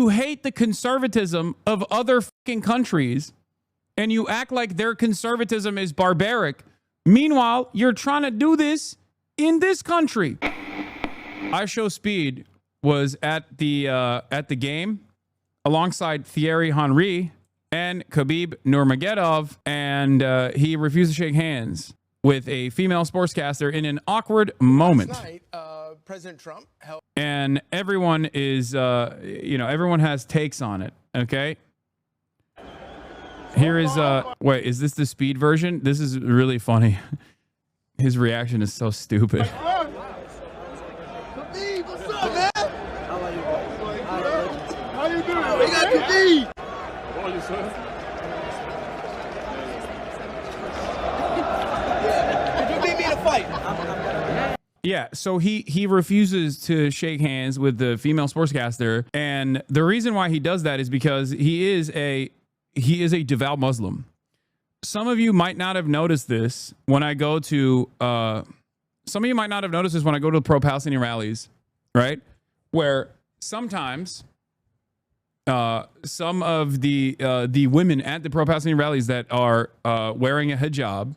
You hate the conservatism of other fucking countries, and you act like their conservatism is barbaric. Meanwhile, you're trying to do this in this country. I Show Speed was at the game alongside Thierry Henry and Khabib Nurmagomedov, and he refused to shake hands with a female sportscaster in an awkward moment. Last night, President Trump held. And everyone is, everyone has takes on it. Okay. Here is, wait, is this the speed version? This is really funny. His reaction is so stupid. Khabib, what's up, man? How are you? How you doing? We got Khabib. How are you, sir? Did you beat me in a fight? Yeah, so he refuses to shake hands with the female sportscaster, and the reason why he does that is because he is a devout Muslim. Some of you might not have noticed this when I go to pro Palestinian rallies, right? Where sometimes some of the women at the pro Palestinian rallies that are wearing a hijab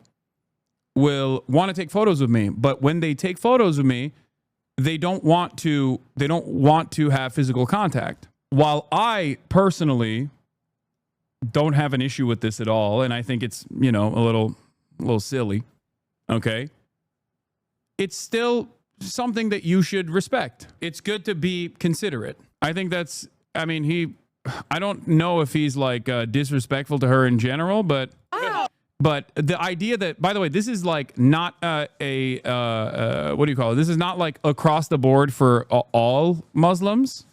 will want to take photos with me, but when they take photos with me, they don't want to have physical contact. While I personally don't have an issue with this at all, and I think it's, a little silly, okay? It's still something that you should respect. It's good to be considerate. I think that's, I don't know if he's like disrespectful to her in general, but the idea that, by the way, this is like not what do you call it? This is not like across the board for all Muslims.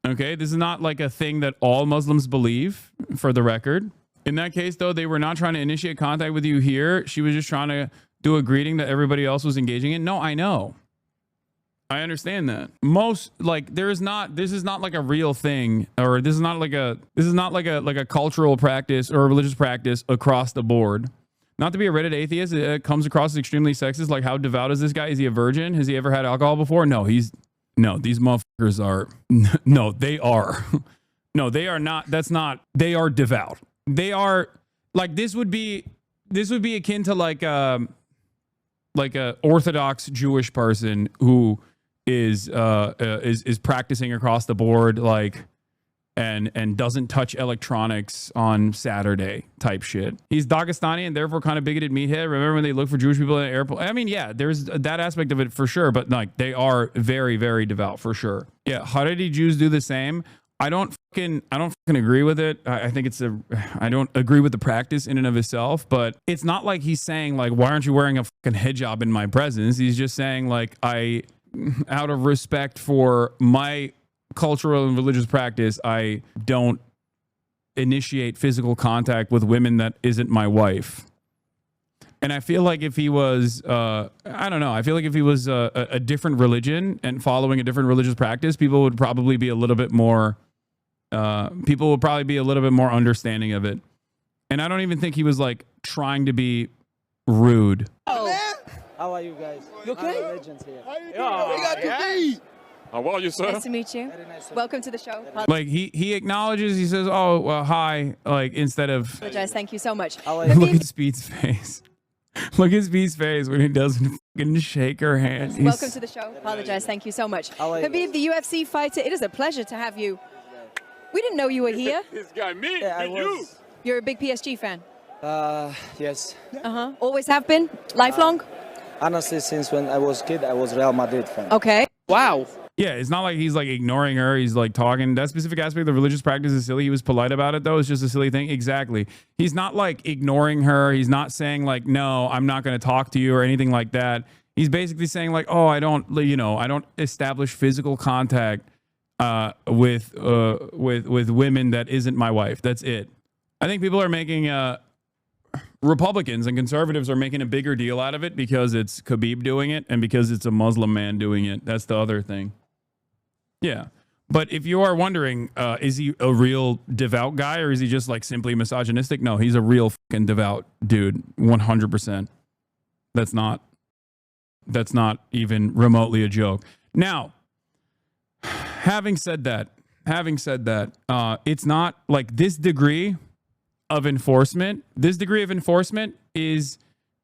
Okay, this is not like a thing that all Muslims believe, for the record. In that case, though, they were not trying to initiate contact with you here. She was just trying to do a greeting that everybody else was engaging in. No, I know. I understand that. This is not like a real thing, or this is not like a cultural practice or a religious practice across the board. Not to be a Reddit atheist, it comes across as extremely sexist. Like, how devout is this guy? Is he a virgin? Has he ever had alcohol before? No, these motherfuckers are, no, they are. No, they are not. That's not, they are devout. They are, like, this would be akin to like a Orthodox Jewish person who is practicing across the board, like, and doesn't touch electronics on Saturday type shit. He's Dagestani and therefore kind of bigoted meathead. Remember when they look for Jewish people in the airport? I mean, yeah, there's that aspect of it for sure, but like, they are very, very devout for sure. Yeah, Haredi Jews do the same. I don't fucking agree with it. I think I don't agree with the practice in and of itself, but it's not like he's saying like, why aren't you wearing a fucking hijab in my presence? He's just saying like, out of respect for my cultural and religious practice, I don't initiate physical contact with women that isn't my wife. And I feel like if he was, I feel like if he was a different religion and following a different religious practice, people would probably be a little bit more understanding of it. And I don't even think he was like trying to be rude. Oh. How are you guys? You okay? Legends here. How you doing? We got Khabib. How are you, sir? Nice to meet you. Welcome to the show. Like he acknowledges, he says, "Oh, well, hi," like instead of Apologize. Thank you so much. Look at Speed's face. Look at Speed's face when he doesn't fucking shake her hand. Welcome to the show. Apologize. Thank you so much. Khabib, the UFC fighter, it is a pleasure to have you. We didn't know you were here. This guy, me, Yeah, you. You're a big PSG fan. Yes. Always have been? Lifelong? Honestly, since when I was a kid, I was Real Madrid fan. Okay. Wow. Yeah, it's not like he's like ignoring her. He's like talking. That specific aspect of the religious practice is silly. He was polite about it, though. It's just a silly thing. Exactly. He's not like ignoring her. He's not saying like, no, I'm not going to talk to you or anything like that. He's basically saying like, oh, I don't establish physical contact with women that isn't my wife. That's it. I think people are making Republicans and conservatives are making a bigger deal out of it because it's Khabib doing it and because it's a Muslim man doing it. That's the other thing. Yeah. But if you are wondering, is he a real devout guy or is he just like simply misogynistic? No, he's a real fucking devout dude. 100%. That's not even remotely a joke. Now, having said that, having said that, it's not like this degree of enforcement. This degree of enforcement is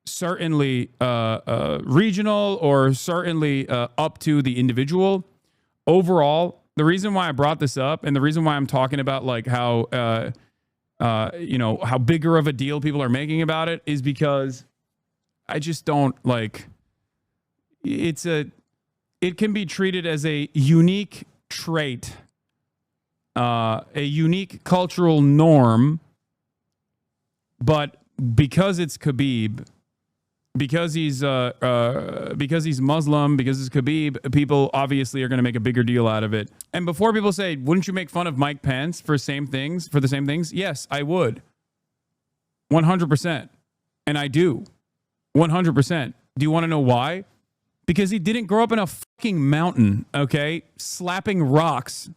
certainly regional or certainly up to the individual. Overall, the reason why I brought this up and the reason why I'm talking about like how how bigger of a deal people are making about it is because I just don't like it can be treated as a unique trait, a unique cultural norm, but because it's Khabib, because he's Muslim, because it's Khabib, people obviously are going to make a bigger deal out of it. And before people say, wouldn't you make fun of Mike Pence for the same things? Yes, I would. 100%. And I do. 100%. Do you want to know why? Because he didn't grow up in a fucking mountain, okay? Slapping rocks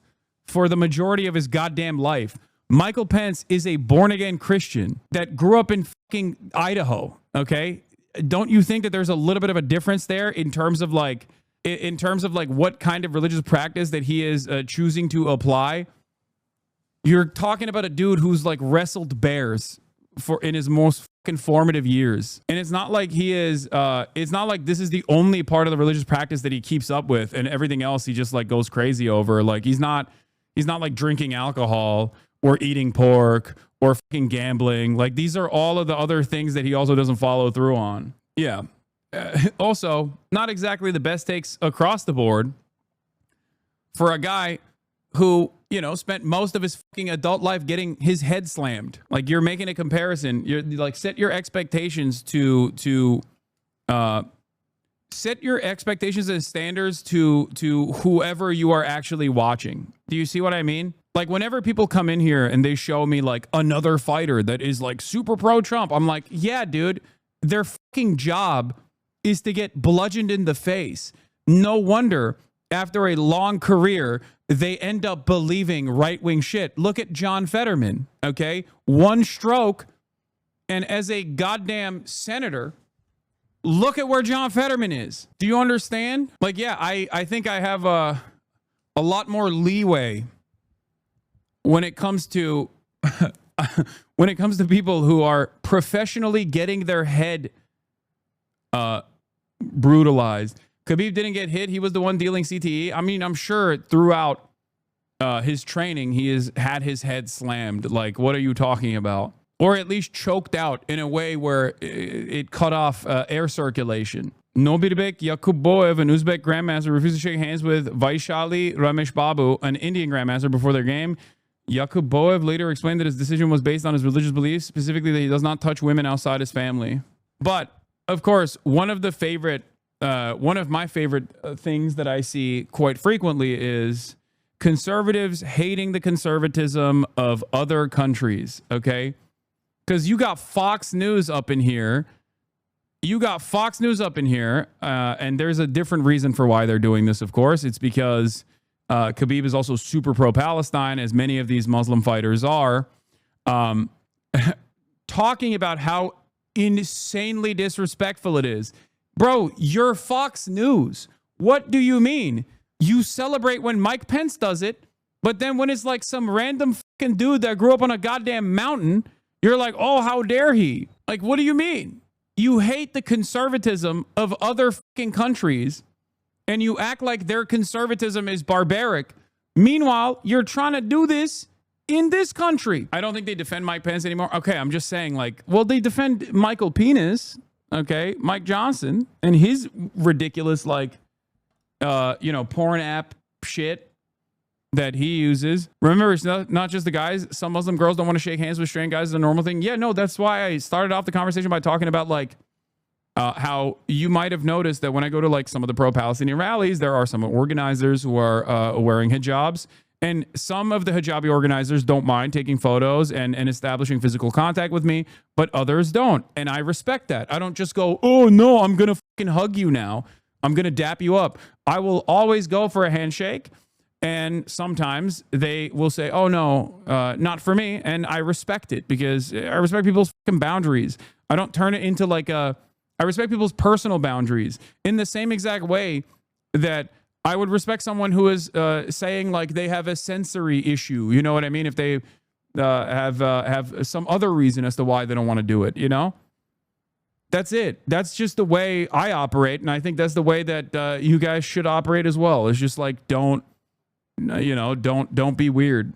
for the majority of his goddamn life. Michael Pence is a born-again Christian that grew up in fucking Idaho, okay? Don't you think that there's a little bit of a difference there in terms of like what kind of religious practice that he is choosing to apply? You're talking about a dude who's like wrestled bears in his most fucking formative years. And it's not like it's not like this is the only part of the religious practice that he keeps up with and everything else he just like goes crazy over. Like he's not like drinking alcohol or eating pork or fucking gambling. Like these are all of the other things that he also doesn't follow through on. Yeah. Also, not exactly the best takes across the board for a guy who, spent most of his fucking adult life getting his head slammed. Like you're making a comparison. You're like, set your expectations set your expectations and standards to whoever you are actually watching. Do you see what I mean? Like whenever people come in here and they show me like another fighter that is like super pro Trump, I'm like, yeah, dude, their fucking job is to get bludgeoned in the face. No wonder after a long career, they end up believing right-wing shit. Look at John Fetterman, okay? One stroke, and as a goddamn senator, look at where John Fetterman is. Do you understand? Like, yeah, I think I have a lot more leeway when it comes to people who are professionally getting their head brutalized. Khabib didn't get hit. He was the one dealing CTE. I mean, I'm sure throughout his training, he has had his head slammed. Like, what are you talking about? Or at least choked out in a way where it cut off air circulation. Nobirbek Yakuboev, an Uzbek grandmaster, refused to shake hands with Vaishali Ramesh Babu, an Indian grandmaster, before their game. Yakuboev later explained that his decision was based on his religious beliefs, specifically that he does not touch women outside his family. But, of course, one of my favorite things that I see quite frequently is conservatives hating the conservatism of other countries, okay? Because you got Fox News up in here. And there's a different reason for why they're doing this, of course. It's because Khabib is also super pro-Palestine, as many of these Muslim fighters are, talking about how insanely disrespectful it is. Bro, you're Fox News. What do you mean? You celebrate when Mike Pence does it, but then when it's like some random fucking dude that grew up on a goddamn mountain, you're like, oh, how dare he? Like, what do you mean? You hate the conservatism of other fucking countries, and you act like their conservatism is barbaric. Meanwhile, you're trying to do this in this country. I don't think they defend Mike Pence anymore. Okay, I'm just saying, like, well, they defend Michael Penis, okay, Mike Johnson, and his ridiculous, like, porn app shit that he uses. Remember, it's not just the guys. Some Muslim girls don't want to shake hands with straight guys. It's a normal thing. Yeah, no, that's why I started off the conversation by talking about, like, how you might have noticed that when I go to like some of the pro-Palestinian rallies, there are some organizers who are wearing hijabs, and some of the hijabi organizers don't mind taking photos and establishing physical contact with me, but others don't. And I respect that. I don't just go, oh no, I'm going to fucking hug you now. I'm going to dap you up. I will always go for a handshake. And sometimes they will say, oh no, not for me. And I respect it because I respect people's fucking boundaries. I don't turn it into like I respect people's personal boundaries in the same exact way that I would respect someone who is saying like they have a sensory issue. You know what I mean? If they have some other reason as to why they don't want to do it, you know? That's it. That's just the way I operate, and I think that's the way that you guys should operate as well. It's just like don't be weird.